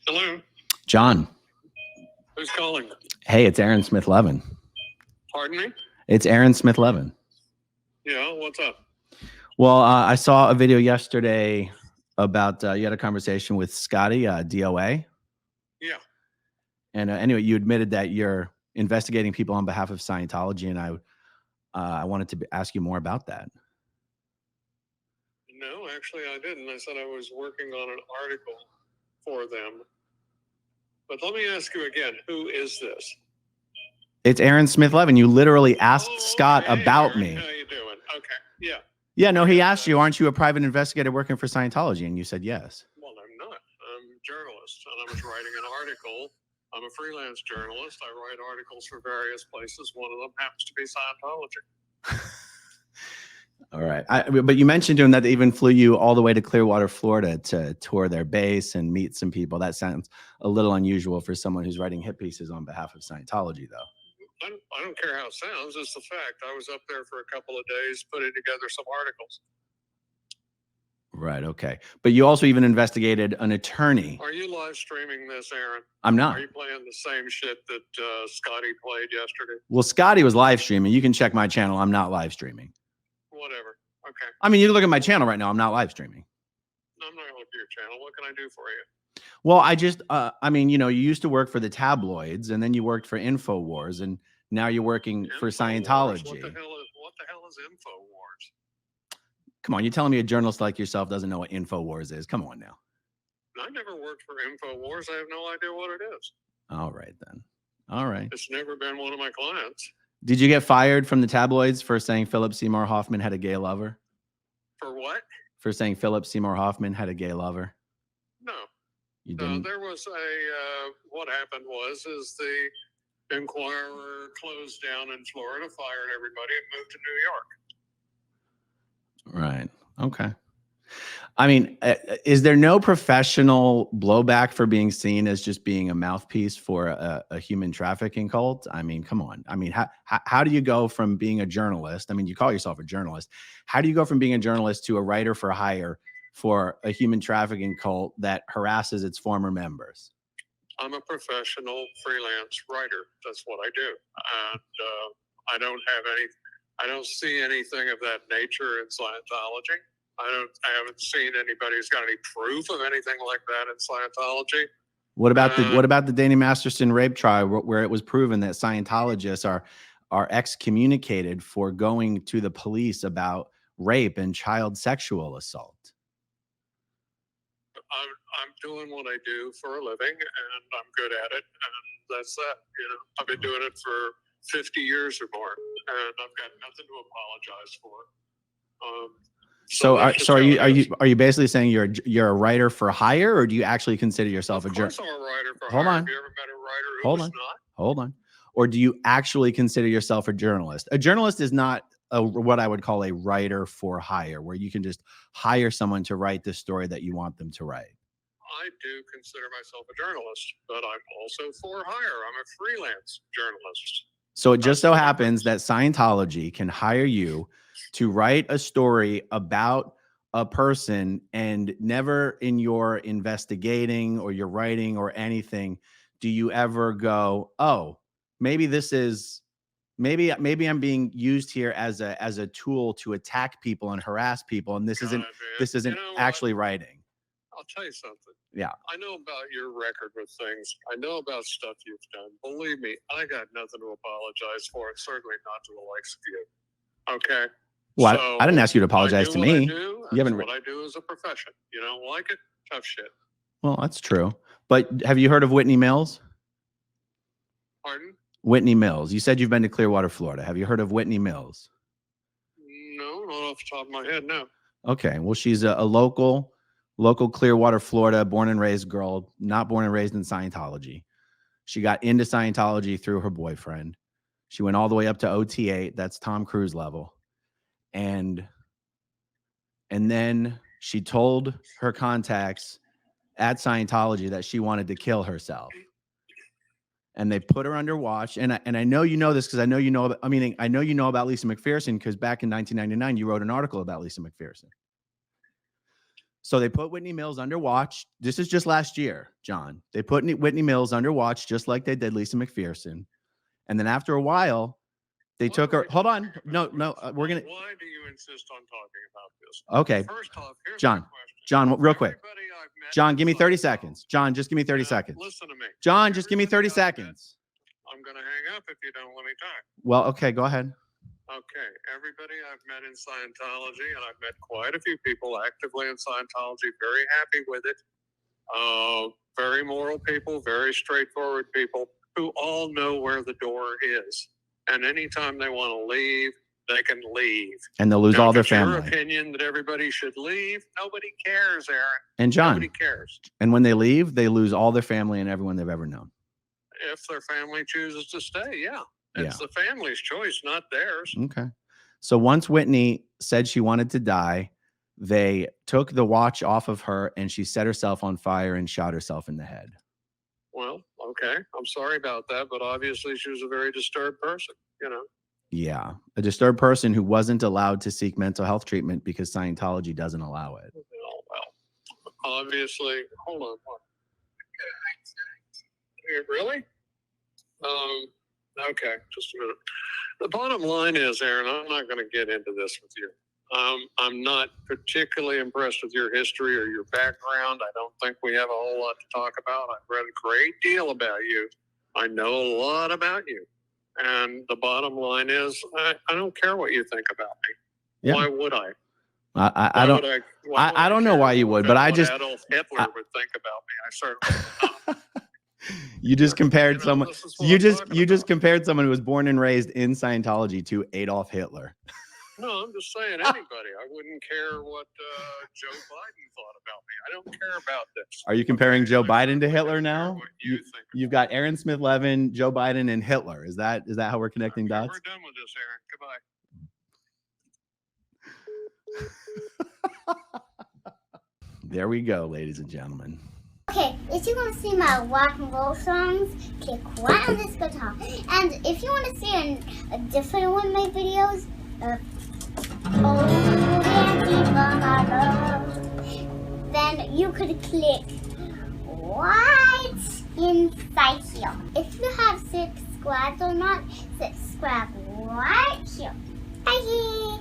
Hello. John. Who's calling? Hey, it's Aaron Smith-Levin. Pardon me? It's Aaron Smith-Levin. Yeah, what's up? Well, I saw a video yesterday about you had a conversation with Scotty, DOA. Yeah. And anyway, you admitted that you're investigating people on behalf of Scientology, and I wanted to ask you more about that. No, actually I didn't. I said I was working on an article for them. But let me ask you again, who is this? It's Aaron Smith-Levin. You literally asked Scott about Aaron, me. how you doing? Okay, yeah. Yeah, no, he asked you, aren't you a private investigator working for Scientology? And you said yes. Well, I'm not. I'm a journalist, and I was writing an article. I'm a freelance journalist. I write articles for various places. One of them happens to be Scientology. All right. But you mentioned to him that they even flew you all the way to Clearwater, Florida to tour their base and meet some people. That sounds a little unusual for someone who's writing hit pieces on behalf of Scientology, though. I don't care how it sounds. It's the fact. I was up there for a couple of days putting together some articles. Right. Okay. But you also even investigated an attorney. Are you live streaming this, Aaron? I'm not. Are you playing the same shit that Scotty played yesterday? Well, Scotty was live streaming. You can check my channel. I'm not live streaming. Whatever. Okay. I mean, you can look at my channel right now. I'm not live streaming. I'm not going to look at your channel. What can I do for you? Well, I just, I mean, you know, you used to work for the tabloids, and then you worked for InfoWars, and now you're working for Scientology. What the hell is InfoWars? Come on, you're telling me a journalist like yourself doesn't know what InfoWars is? Come on now. I never worked for InfoWars. I have no idea what it is. All right, then. All right. It's never been one of my clients. Did you get fired from the tabloids for saying Philip Seymour Hoffman had a gay lover? For what? For saying Philip Seymour Hoffman had a gay lover? No. You didn't? There was what happened was the Inquirer closed down in Florida, fired everybody, and moved to New York. Right. Okay. I mean, is there no professional blowback for being seen as just being a mouthpiece for a human trafficking cult? I mean, come on. I mean, how do you go from being a journalist? I mean, you call yourself a journalist. How do you go from being a journalist to a writer for hire for a human trafficking cult that harasses its former members? I'm a professional freelance writer. That's what I do. And I don't see anything of that nature in Scientology. I haven't seen anybody who's got any proof of anything like that in Scientology. What about the Danny Masterson rape trial, where it was proven that Scientologists are excommunicated for going to the police about rape and child sexual assault? I'm doing what I do for a living, and I'm good at it, and that's that. You know, I've been doing it for 50 years or more, and I've got nothing to apologize for. So are you basically saying you're a writer for hire, or do you actually consider yourself a journalist? Of course I'm a writer for hire. Have you ever met a writer who was not? Hold on. Or do you actually consider yourself a journalist? A journalist is not what I would call a writer for hire, where you can just hire someone to write the story that you want them to write. I do consider myself a journalist, but I'm also for hire. I'm a freelance journalist. So it just so happens that Scientology can hire you to write a story about a person, and never in your investigating or your writing or anything do you ever go, oh, maybe I'm being used here as a tool to attack people and harass people, and this isn't actually writing. I'll tell you something. Yeah. I know about your record with things. I know about stuff you've done. Believe me, I got nothing to apologize for, and certainly not to the likes of you. Okay? Well, so I didn't ask you to apologize to me. What I do is a profession. You don't like it? Tough shit. Well, that's true. But have you heard of Whitney Mills? Pardon? Whitney Mills. You said you've been to Clearwater, Florida. Have you heard of Whitney Mills? No, not off the top of my head, no. Okay. Well, she's a local Clearwater, Florida, born and raised girl, not born and raised in Scientology. She got into Scientology through her boyfriend. She went all the way up to OT8. That's Tom Cruise level. And then she told her contacts at Scientology that she wanted to kill herself. And they put her under watch. And I know you know this because I know you know about Lisa McPherson, because back in 1999, you wrote an article about Lisa McPherson. So they put Whitney Mills under watch. This is just last year, John. They put Whitney Mills under watch just like they did Lisa McPherson. And then after a while, they took her. Hold on. No, we're going to. Why do you insist on talking about this? Okay. First off, here's John. my question. John, real quick. Everybody I've met John, give me 30 inside seconds. John, just give me 30 seconds. Listen to me. John, just give me 30 Everybody I've met- seconds. I'm going to hang up if you don't let me talk. Well, okay, go ahead. Okay, everybody I've met in Scientology, and I've met quite a few people actively in Scientology, very happy with it. Very moral people, very straightforward people who all know where the door is. And anytime they want to leave, they can leave. And they'll lose Now, all if their it's your family. opinion that everybody should leave, nobody cares, Aaron. And John, Nobody cares. and when they leave, they lose all their family and everyone they've ever known. If their family chooses to stay, yeah. It's the family's choice, not theirs. Okay. So once Whitney said she wanted to die, they took the watch off of her and she set herself on fire and shot herself in the head. Well, okay. I'm sorry about that, but obviously she was a very disturbed person, you know. Yeah. A disturbed person who wasn't allowed to seek mental health treatment because Scientology doesn't allow it. Well, obviously, hold on. Really? Okay, just a minute. The bottom line is, Aaron, I'm not going to get into this with you. I'm not particularly impressed with your history or your background. I don't think we have a whole lot to talk about. I've read a great deal about you. I know a lot about you. And the bottom line is, I don't care what you think about me. Yeah. Why would I? I don't know why you would, but I just Adolf Hitler would think about me. I certainly would not. You just compared someone. You just compared someone who was born and raised in Scientology to Adolf Hitler. No, I'm just saying anybody. I wouldn't care what Joe Biden thought about me. I don't care about this. Are you comparing Joe Biden to Hitler now? You've got Aaron Smith-Levin, Joe Biden, and Hitler. Is that how we're connecting dots? We're done with this, Aaron. Goodbye. There we go, ladies and gentlemen. Okay, if you want to see my rock and roll songs, click right on this guitar. And if you want to see a different one of my videos, then you could click right inside here. If you have subscribed or not, subscribe right here. Bye!